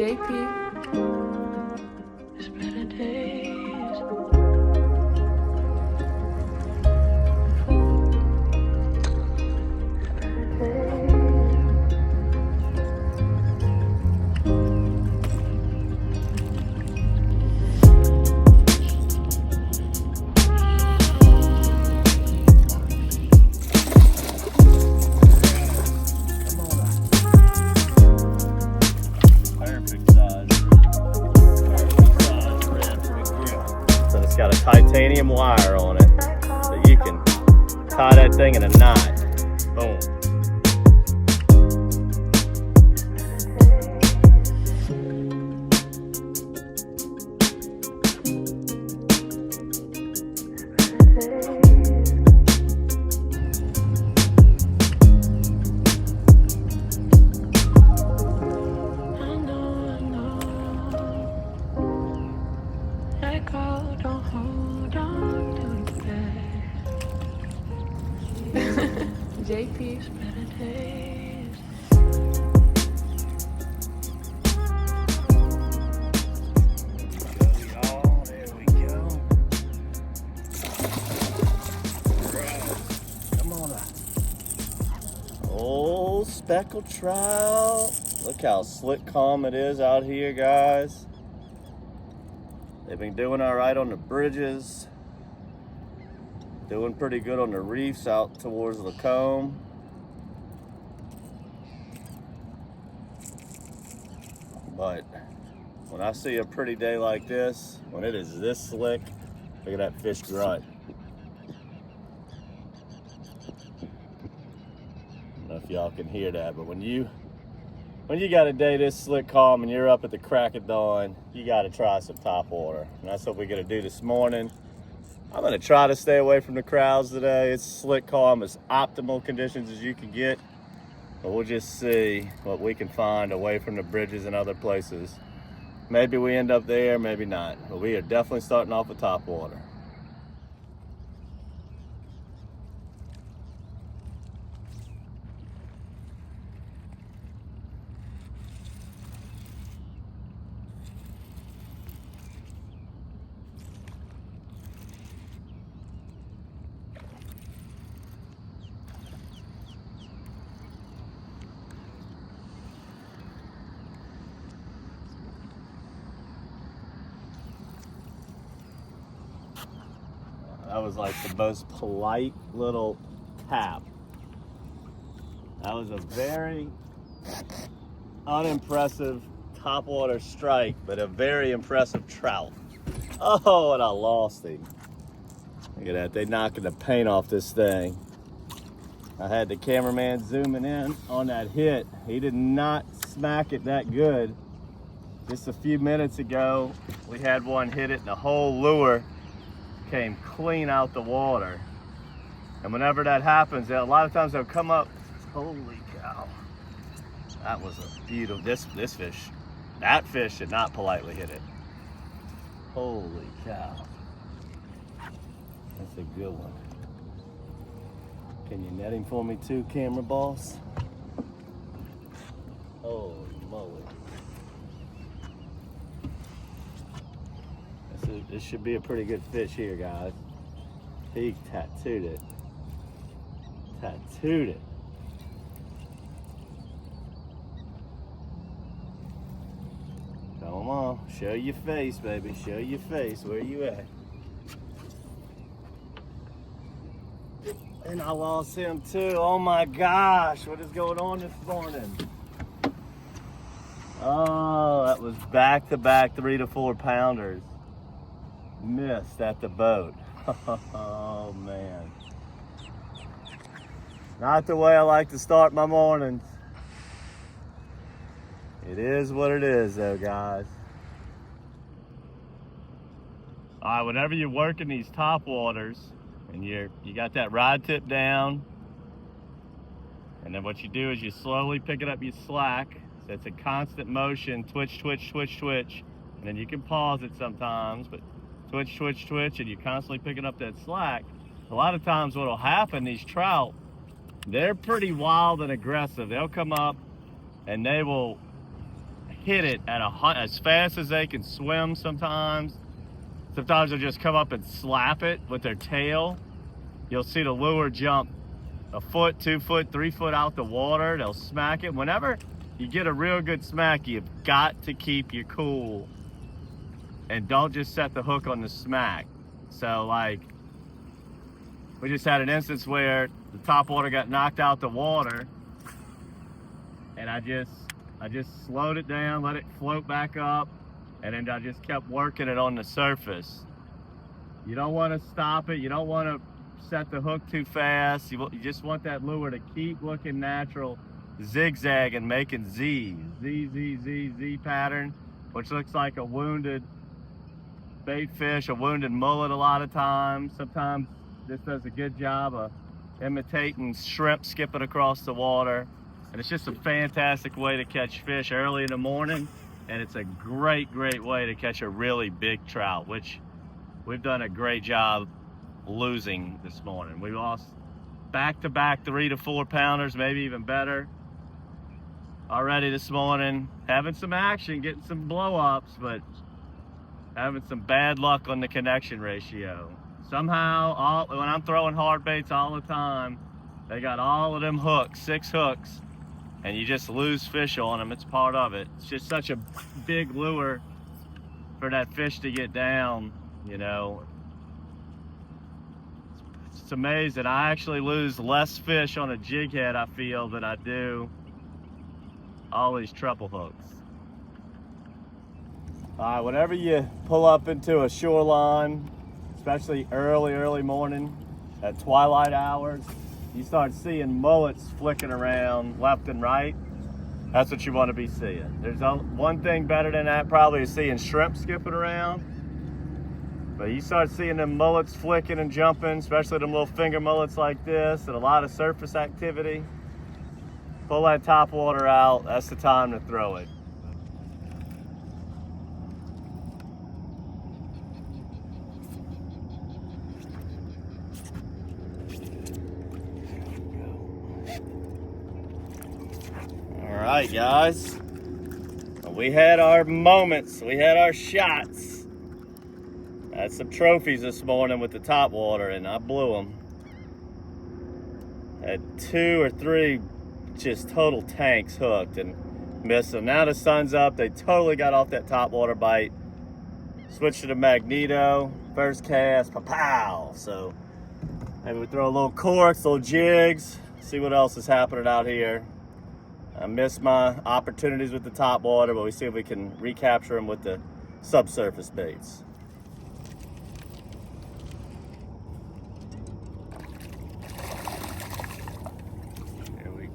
JP. It's better days. Got a titanium wire on it, so you can tie that thing in a knot. Boom. JP. There we go. Come on up. Oh, speckled trout. Look how slick calm it is out here, guys. They've been doing all right on the bridges. Doing pretty good on the reefs out towards the comb. But when I see a pretty day like this, when it is this slick, look at that fish grunt. I don't know if y'all can hear that, but when you got a day this slick calm and you're up at the crack of dawn, you gotta try some top water. And that's what we're gonna do this morning. I'm gonna try to stay away from the crowds today. It's slick calm, as optimal conditions as you can get. But we'll just see what we can find away from the bridges and other places. Maybe we end up there, maybe not. But we are definitely starting off with top water. That was like the most polite little tap. That was a very unimpressive topwater strike, but a very impressive trout. Oh, and I lost him. Look at that, they knocking the paint off this thing. I had the cameraman zooming in on that hit. He did not smack it that good. Just a few minutes ago, we had one hit it and the whole lure came clean out the water. And whenever that happens, a lot of times they'll come up. Holy cow. That was a beautiful, this fish, that fish did not politely hit it. Holy cow. That's a good one. Can you net him for me too, camera boss? Holy moly. This should be a pretty good fish here, guys. He tattooed it. Tattooed it. Come on, show your face, baby. Show your face. Where you at? And I lost him too. Oh my gosh, what is going on this morning? Oh, that was back-to-back 3 to 4 pounders. Missed at the boat. Oh man. Not the way I like to start my mornings. It is what it is though, guys. All right, whenever you're working these top waters and you got that rod tip down, and then what you do is you slowly pick it up, you slack. So it's a constant motion, twitch, twitch, twitch, twitch. And then you can pause it sometimes, but twitch, twitch, twitch, and you're constantly picking up that slack. A lot of times what'll happen, these trout, they're pretty wild and aggressive. They'll come up and they will hit it at as fast as they can swim sometimes. Sometimes they'll just come up and slap it with their tail. You'll see the lure jump a foot, 2 foot, 3 foot out the water. They'll smack it. Whenever you get a real good smack, you've got to keep your cool and don't just set the hook on the smack. So like, we just had an instance where the top water got knocked out the water, and I just slowed it down, let it float back up, and then I just kept working it on the surface. You don't want to stop it. You don't want to set the hook too fast. You just want that lure to keep looking natural, zigzag and making Z pattern, which looks like a wounded bait fish, a wounded mullet a lot of times. Sometimes this does a good job of imitating shrimp skipping across the water. And it's just a fantastic way to catch fish early in the morning. And it's a great, great way to catch a really big trout, which we've done a great job losing this morning. We lost back-to-back 3 to 4 pounders, maybe even better already this morning. Having some action, getting some blow-ups, but having some bad luck on the connection ratio. Somehow, when I'm throwing hard baits all the time, they got all of them hooks, 6 hooks, and you just lose fish on them. It's part of it. It's just such a big lure for that fish to get down, you know. It's amazing. I actually lose less fish on a jig head, I feel, than I do all these treble hooks. All right, whenever you pull up into a shoreline, especially early morning at twilight hours, you start seeing mullets flicking around left and right. That's what you want to be seeing. There's one thing better than that probably is seeing shrimp skipping around. But you start seeing them mullets flicking and jumping, especially them little finger mullets like this, and a lot of surface activity. Pull that top water out, that's the time to throw it. All right, guys. We had our moments, we had our shots. Had some trophies this morning with the top water, and I blew them. Had 2 or 3 just total tanks hooked and missed them. Now the sun's up, they totally got off that top water bite. Switched to the magneto, first cast, pow. So maybe we throw a little corks, little jigs, see what else is happening out here. I missed my opportunities with the top water, but we see if we can recapture them with the subsurface baits.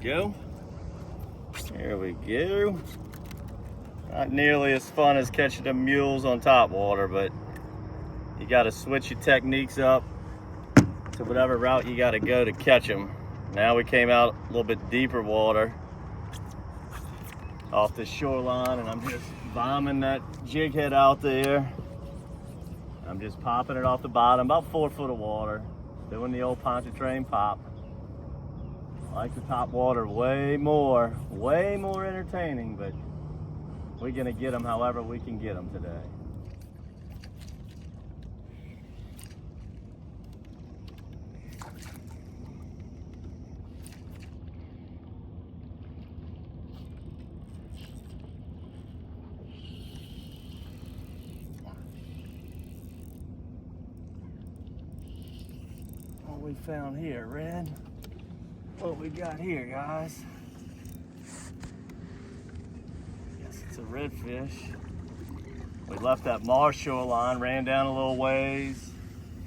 Go. Here we go. Not nearly as fun as catching them mules on top water, but you got to switch your techniques up to whatever route you got to go to catch them. Now we came out a little bit deeper water off the shoreline, and I'm just bombing that jig head out there. I'm just popping it off the bottom, about 4 foot of water, doing the old Pontchartrain pop. I like the top water way more entertaining, but we're gonna get them however we can get them today. What we found here, Red? What we got here, guys? Guess it's a redfish. We left that marsh shoreline, ran down a little ways,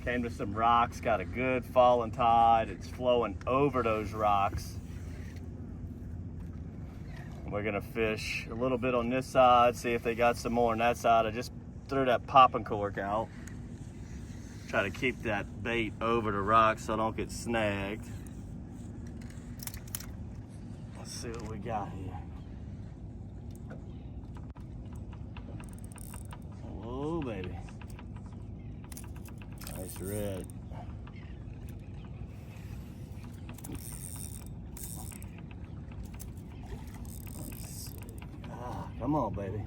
came to some rocks, got a good falling tide. It's flowing over those rocks. We're gonna fish a little bit on this side, see if they got some more on that side. I just threw that popping cork out. Try to keep that bait over the rocks so I don't get snagged. Let's see what we got here. Oh, baby. Nice red. Let's see. Come Come on, baby.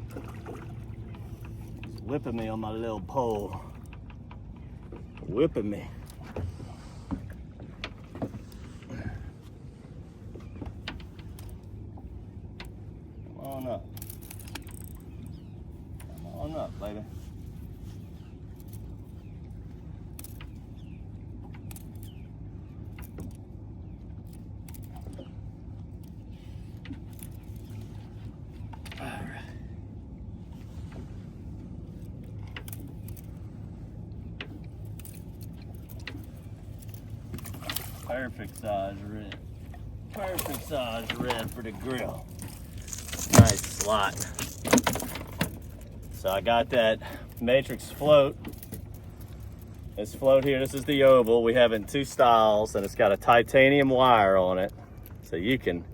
It's whipping me on my little pole. Whipping me. Come on up. Come on up, baby. Perfect size red. Perfect size red for the grill. Nice slot. So I got that matrix float. This float here, this is the oval. We have it in two styles, and it's got a titanium wire on it. So you can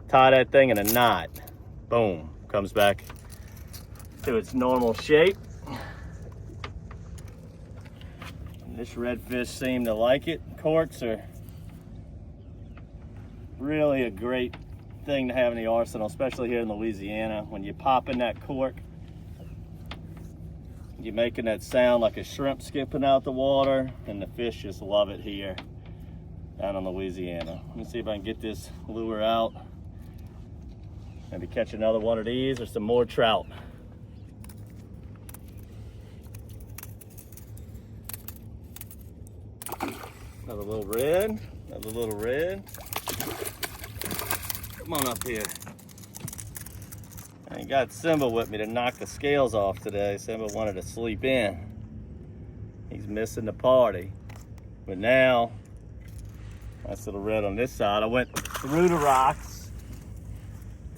tie that thing in a knot. Boom, comes back to its normal shape. And this redfish seemed to like it. Corks are really a great thing to have in the arsenal, especially here in Louisiana. When you pop in that cork, you're making that sound like a shrimp skipping out the water, and the fish just love it here down in Louisiana. Let me see if I can get this lure out. Maybe catch another one of these or some more trout. Another little red, another little red. Come on up here. I got Simba with me to knock the scales off today. Simba wanted to sleep in. He's missing the party. But now, nice little red on this side. I went through the rocks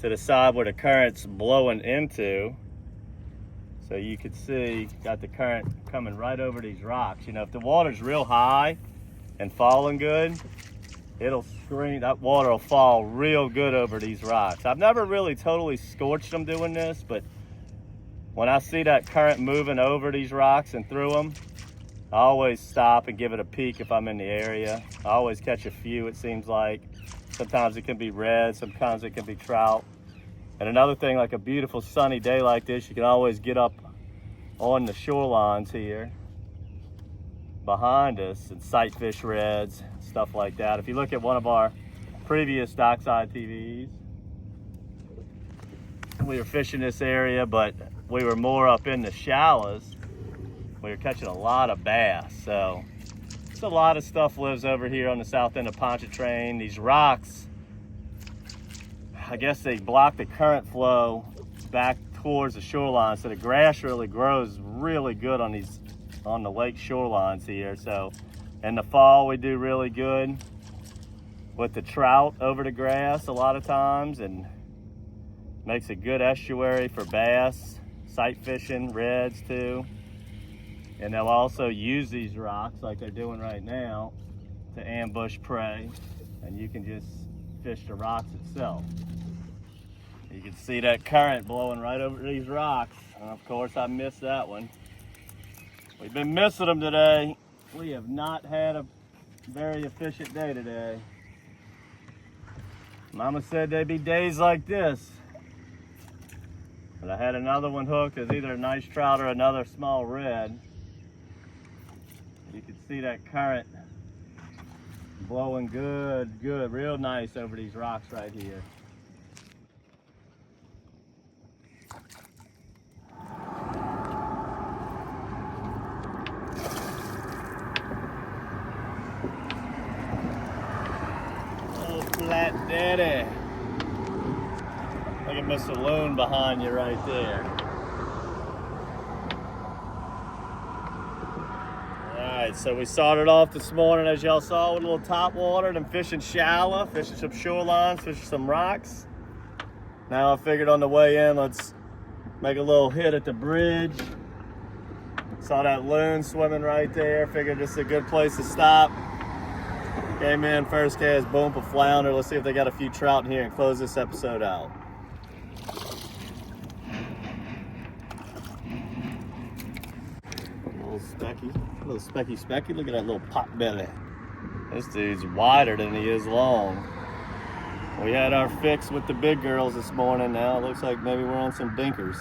to the side where the current's blowing into. So you can see, got the current coming right over these rocks. You know, if the water's real high and falling good, it'll screen, that water will fall real good over these rocks. I've never really totally scorched them doing this, but when I see that current moving over these rocks and through them, I always stop and give it a peek if I'm in the area. I always catch a few, it seems like. Sometimes it can be red, sometimes it can be trout. And another thing, like a beautiful sunny day like this, you can always get up on the shorelines here behind us and sight fish reds, stuff like that. If you look at one of our previous DockSide TVs, we were fishing this area, but we were more up in the shallows. We were catching a lot of bass. So it's a lot of stuff lives over here on the south end of Pontchartrain. These rocks, I guess they block the current flow back towards the shoreline, so the grass really grows really good on these, on the lake shorelines here. So in the fall we do really good with the trout over the grass a lot of times, and makes a good estuary for bass, sight fishing, reds too. And they'll also use these rocks like they're doing right now to ambush prey, and you can just fish the rocks itself. You can see that current blowing right over these rocks, and of course I missed that one. We've been missing them today. We have not had a very efficient day today. Mama said there'd be days like this. But I had another one hooked as either a nice trout or another small red. You can see that current blowing good, real nice over these rocks right here. Flat daddy. Look at Mr. Loon behind you right there. Alright, so we started off this morning, as y'all saw, with a little top water, and fishing shallow, fishing some shorelines, fishing some rocks. Now I figured on the way in, let's make a little hit at the bridge. Saw that loon swimming right there, figured this is a good place to stop. Came in, first cast, boom, a flounder. Let's see if they got a few trout in here and close this episode out. A little specky. Look at that little pot belly. This dude's wider than he is long. We had our fix with the big girls this morning. Now it looks like maybe we're on some dinkers.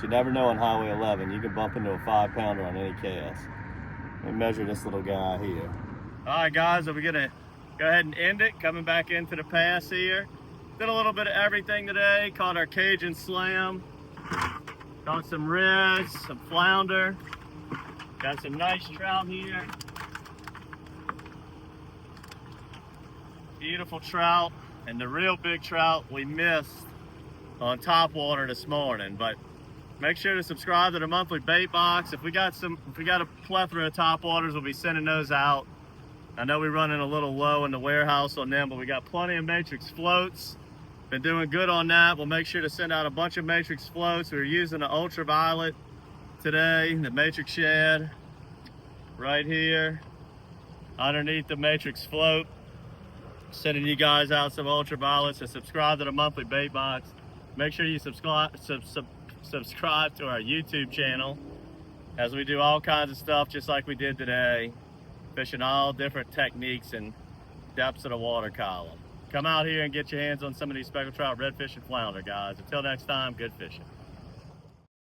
You never know on Highway 11. You can bump into a 5-pounder on any cast. Let me measure this little guy here. All right, guys, so we're gonna go ahead and end it. Coming back into the pass here. Did a little bit of everything today. Caught our Cajun Slam. Caught some reds, some flounder. Got some nice trout here. Beautiful trout. And the real big trout we missed on top water this morning. But make sure to subscribe to the monthly bait box. If we got a plethora of top waters, we'll be sending those out. I know we're running a little low in the warehouse on them, but we got plenty of matrix floats. Been doing good on that. We'll make sure to send out a bunch of matrix floats. We're using the ultraviolet today, the matrix shad right here underneath the matrix float. Sending you guys out some ultraviolets. So subscribe to the monthly bait box. Make sure you subscribe to our YouTube channel as we do all kinds of stuff just like we did today, fishing all different techniques and depths of the water column. Come out here and get your hands on some of these speckled trout, redfish, and flounder, guys. Until next time, good fishing.